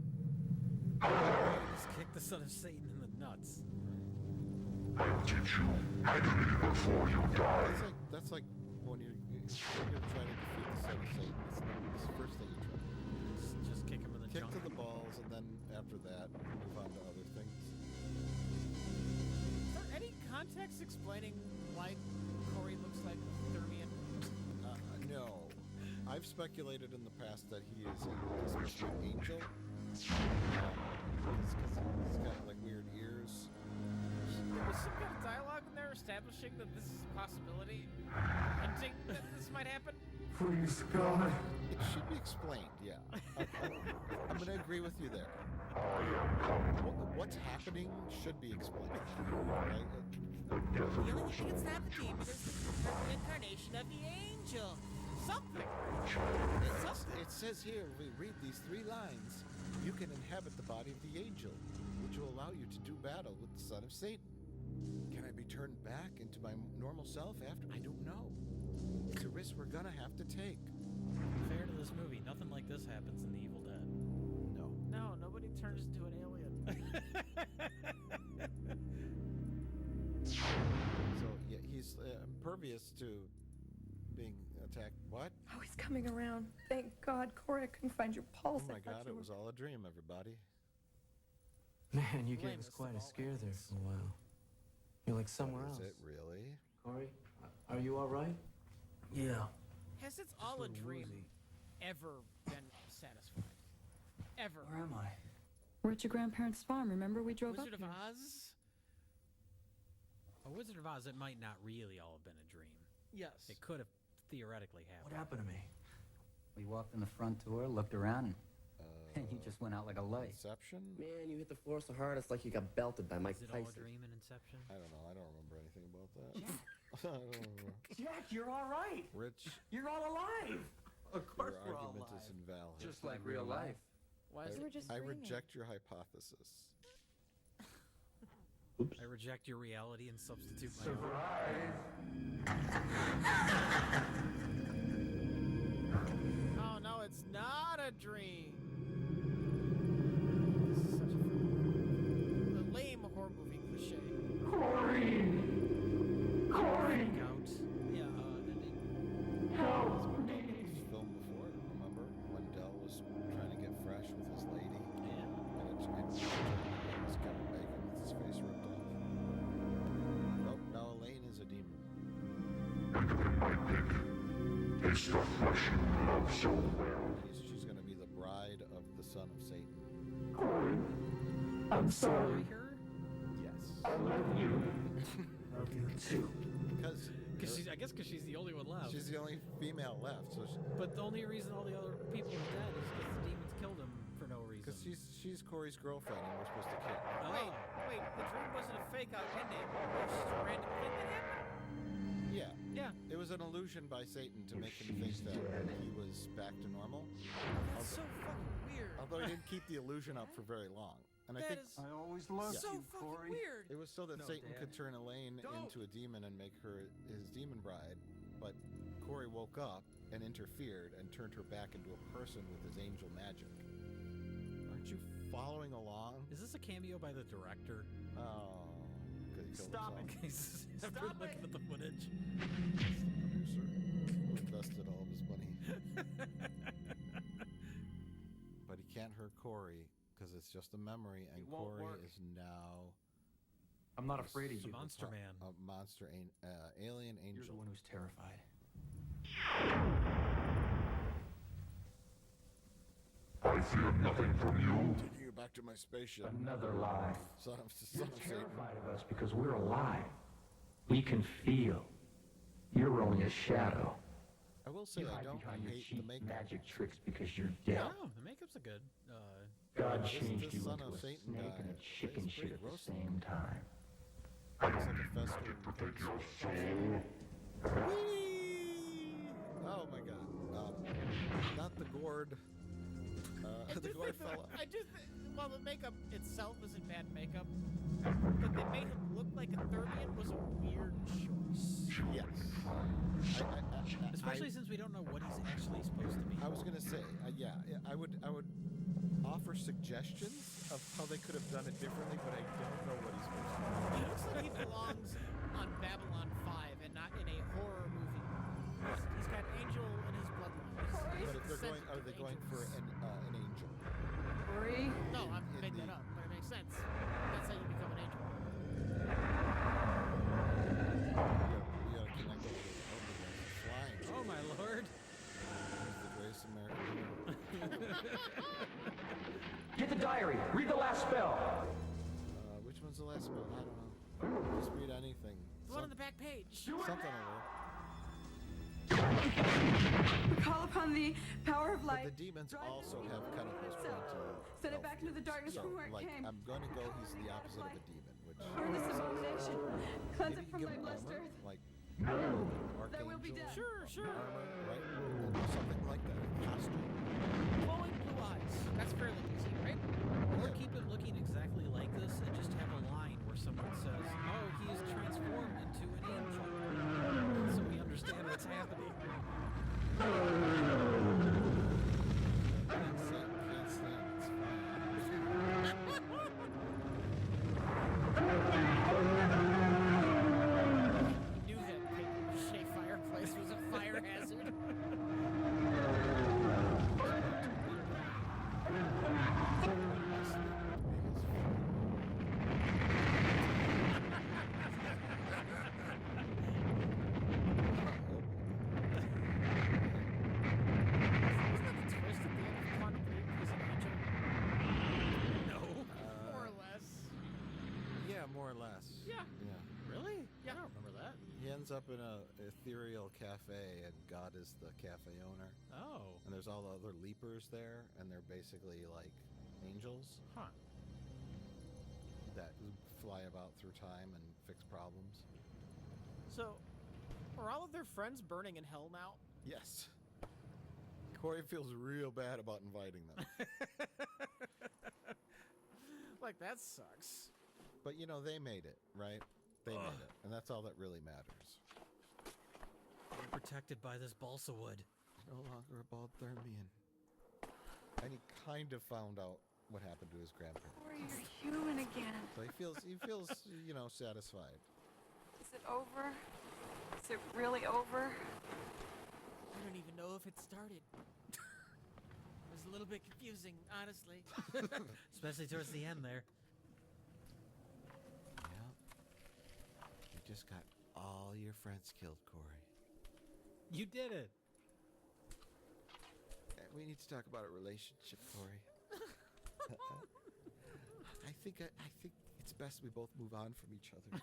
Just kick the son of Satan in the nuts. I'll teach you agony before you die. That's like when you're trying to defeat the son of Satan. It's the first thing you try. Just kick him in the Kick junk. to the balls, and then after that, move on to other things. Is there any context explaining why Corey looks like a Thermian? No. I've speculated in the past that he is a special angel. He's got like weird ears. There was some kind of dialogue in there establishing that this is a possibility, hinting that this might happen. Please, God. It should be explained, yeah. I'm going to agree with you there. What's happening should be explained. Right? The only thing that's not the demon is the incarnation of the angel. Something. It says here, we read these 3 lines. You can inhabit the body of the angel, which will allow you to do battle with the son of Satan. Can I be turned back into my normal self after? I don't know. It's a risk we're gonna have to take. Fair to this movie, nothing like this happens in The Evil Dead. No. No, nobody turns into an alien. So yeah, he's impervious to being attacked. What? Oh, he's coming around. Thank God, Corey, I couldn't find your pulse. Oh my I thought God! you It were- was all a dream, everybody. Man, you gave Blame us us quite of a all scare there things. for a while. You're like somewhere Is else. it really? Corey, are you all right? Yeah. Has it's all a dream ever been satisfied? Ever? Where am I? We're at your grandparents' farm. Remember we drove Wizard up of here? Oz? A Wizard of Oz, it might not really all have been a dream. Yes. It could have theoretically What happened. happened to me? We walked in the front door, looked around, and you just went out like a light. Inception? Man, you hit the floor so hard it's like you got belted by Mike Is it all a Tyson. dream in Inception? I don't know. I don't remember anything about that. I don't remember. Jack, you're all right. Rich, You're all alive. Of your argument is invalid. Just like real life. Why is You were it? just I dreaming. reject your hypothesis. I reject your reality and substitute my own. Oh no, it's not a dream. This is such a lame horror movie cliche. Freak out. Yeah. This film before, remember when Dell was trying to get fresh with his lady, Yeah. and it was Kevin Bacon with his face ripped off. Oh, now Elaine is a demon. It's the flesh you love so well. She's going to be the bride of the son of Satan. Corey, I'm sorry. Her? Yes. I love you. Love you too. Because I guess because she's the only one left. she's the only female left, so But the only reason all the other people are dead is because the demons killed him for no reason. because she's Corey's girlfriend, and we're supposed to kill her. Oh. Wait, the dream wasn't a fake out ending. It was just a random thing that happened. Yeah. Yeah. It was an illusion by Satan to make him think that he was back to normal. That's so fucking weird. Although he didn't keep the illusion up for very long. And I That think is I always loved so you, fucking Corey. weird. it was so that No, Satan Dad. could turn Elaine into a demon and make her his demon bride. But Corey woke up and interfered and turned her back into a person with his angel magic. Aren't you following along? Is this a cameo by the director? Oh, because he killed Stop himself. After looking at the footage. Producer invested all of his money. But he can't hurt Corey because it's just a memory, and It won't Corey work. is now I'm not afraid of It's a you. monster man. a monster alien You're the angel. one who's terrified. I fear nothing from you. Taking you back to my spaceship. Another lie. Son of You're Satan. terrified of us because we're alive. We can feel. You're only a shadow. I will say You I hide don't behind your hate the cheap makeup. magic tricks because you're deaf. Oh, the makeup's a good. God This changed you son into of a Satan snake guy and a chicken is shit pretty at the gross. same time. It's like a festering Protect your soul. Whee! Oh my god. Not the gourd. The gourd fella. I do think, well, the makeup itself isn't bad makeup, but they made him look like a 30th was a weird choice. Yes. Especially since we don't know what he's actually supposed to be. I was gonna say, yeah, I would offer suggestions of how they could have done it differently, but I don't know what he's supposed to be. He looks like he belongs on Babylon 5 and not in a horror movie. He's got angel in his bloodline. He's But if they're going, descendant are of they going for angels. an angel? Corey? No, I'm in making the- that up, but it makes sense. That's how you become an angel. You gotta connect all the flying. Oh my lord! There's the Grace American. Get the diary. Read the last spell. page. Something will work. We call upon the power of But light. the demons also have kind of this pointy. Send it back into the darkness So, from where it like, came. I'm going to go. He's the opposite of a demon, which Burn this abomination. Cleanse maybe it you from give my him blessed armor, earth. like There will be archangel death. Sure. armor, right? Something like that. Costume. Glowing blue eyes. That's fairly easy, right? Or keep it looking exactly like this and just have a line where someone says, "Oh, he is transformed into an angel," so we understand what's happening. Can't stand. It's Knew that paper mache fireplace was a fire hazard. More or less. Yeah. Really? Yeah. I don't remember that. He ends up in a ethereal cafe, and God is the cafe owner. Oh. And there's all the other leapers there, and they're basically like angels that fly about through time and fix problems. So, are all of their friends burning in hell now? Yes. Corey feels real bad about inviting them. Like, that sucks. But, you know, they made it, right? They made it. And that's all that really matters. We're protected by this balsa wood. No longer a Baldthermian. And he kind of found out what happened to his grandparents. Corey, you're human again. So he feels, you know, satisfied. Is it over? Is it really over? I don't even know if it started. It was a little bit confusing, honestly. Especially towards the end there. You just got all your friends killed, Corey. You did it. We need to talk about a relationship, Corey. I think it's best we both move on from each other.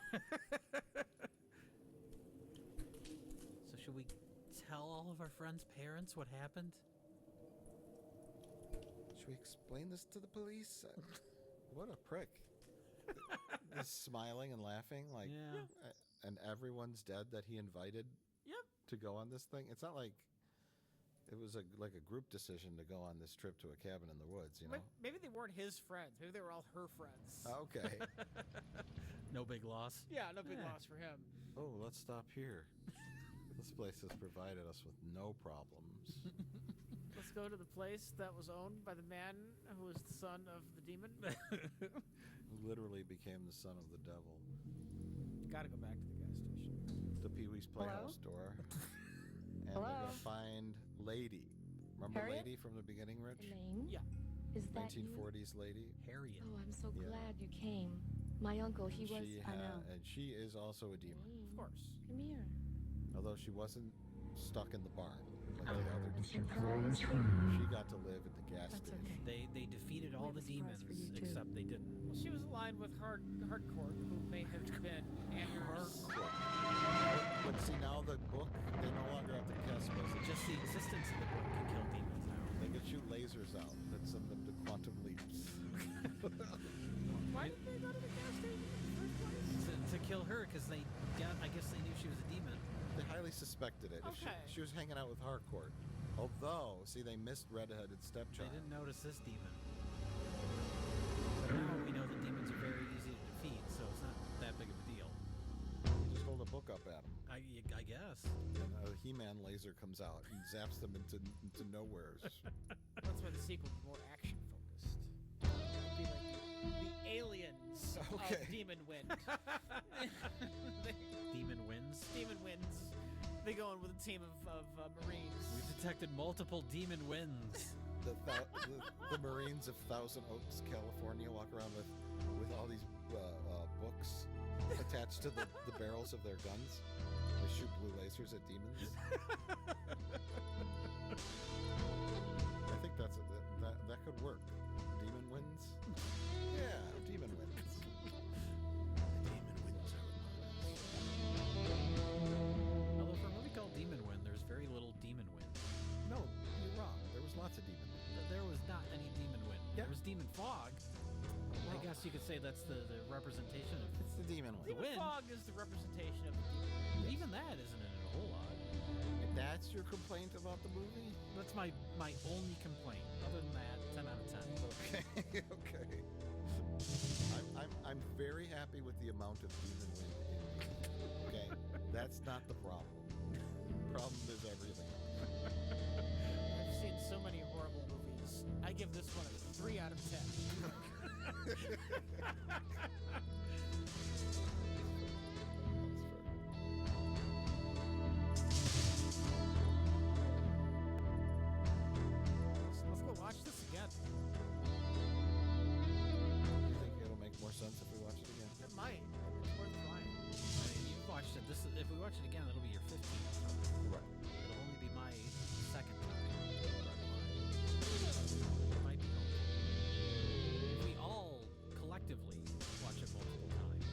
So should we tell all of our friends' parents what happened? Should we explain this to the police? What a prick. He's smiling and laughing like, and everyone's dead that he invited to go on this thing. It's not like it was like a group decision to go on this trip to a cabin in the woods, you know? Maybe they weren't his friends. Maybe they were all her friends. Okay. No big loss. Yeah, no big loss for him. Oh, let's stop here. This place has provided us with no problems. Let's go to the place that was owned by the man who was the son of the demon. Who literally became the son of the devil. Gotta go back to the gas station. The Pee-wee's Playhouse door. And they're gonna find Lady. Remember Harriet? Lady from the beginning, Rich? Elaine? Yeah. Is that you? 1940s Lady. Harriet. Oh, I'm so glad you came. My uncle, he was. I know. And she is also a demon. Elaine, Of course. Come here. Although she wasn't stuck in the barn like the other demons. Surprise She got to live at the gas That's station. okay. They defeated all the demons, except they didn't. Well, she was aligned with Hardcore, who may have been Anders. But see, now the book, they no longer have to cast spells. They Just the existence of the book can kill demons now. They can shoot lasers out that send them to quantum leaps. Why did they go to the gas station in the first place? To kill her, because I guess they knew she was a demon. They highly suspected it. If Okay. she was hanging out with Harcourt. Although, see, they missed Red-Headed Stepchild. They didn't notice this demon. But now we know that demons are very easy to defeat, so it's not that big of a deal. Just hold a book up at them. I guess. And a He-Man laser comes out and zaps them into nowheres. That's why the sequel is more action focused. It'll be like the aliens of Demon Wind. Demon wins? Demon Winds. They go in with a team of Marines. We've detected multiple demon wins. The Marines of Thousand Oaks, California, walk around with all these books attached to the barrels of their guns. They shoot blue lasers at demons. I think that could work. Demon wins? Yeah, demon wins. The demon wins are upon us. demon fog. I guess you could say that's the representation of It's the demon the wind. Demon wind. fog is the representation of the demon. But even that isn't in it a whole lot. That's your complaint about the movie? That's my only complaint. Other than that, 10 out of 10. Okay, okay. I'm very happy with the amount of demon wind in it. Okay, that's not the problem. The problem is everything. I've seen so many horrible movies. I give this one a 3 out of 10. Let's go watch this again. You think it'll make more sense if we watch it again? It might. It's worth trying. I mean, you've watched it. If we watch it again, it'll be your 15th. Right. It'll only be my second time. It might be if we all collectively watch it multiple times.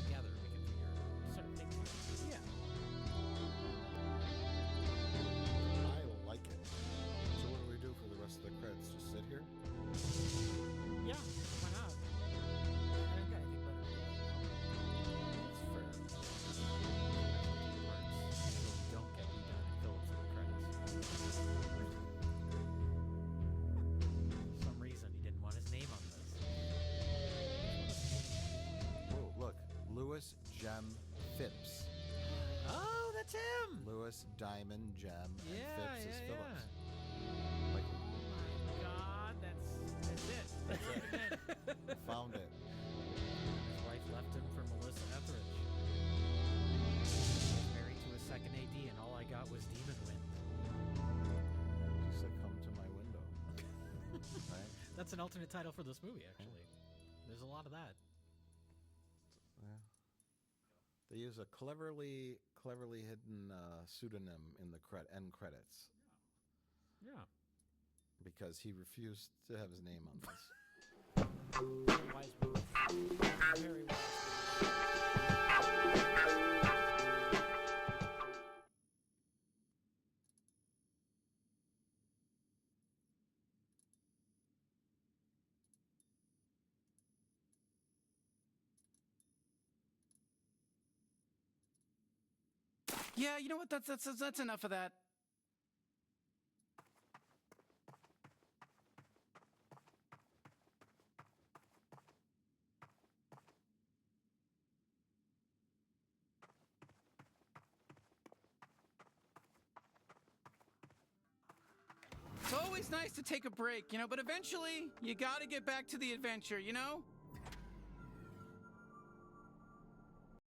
Together, we can figure it out. Sort of think. Yeah. I like it. So what do we do for the rest of the credits? Just sit here? Yeah, why not? I don't got anything better to do right now. It's for Don't get me done and fill it to the credits. For some reason, he didn't want his name on this. Oh, look. Lewis Gem Phipps. Oh, that's him! Lewis Diamond Gem and Phipps is Phillips. Oh my god, that's it. That's it. Found it. His wife left him for Melissa Etheridge. He was married to a second AD, and all I got was Demon Wind. She said, "Come to my window." Right? That's an alternate title for this movie, actually. There's a lot of that. Yeah. They use a cleverly hidden pseudonym in the end credits Yeah. because he refused to have his name on this. Wise move. Very wise. Yeah, you know what? That's enough of that. It's always nice to take a break, but eventually you gotta get back to the adventure,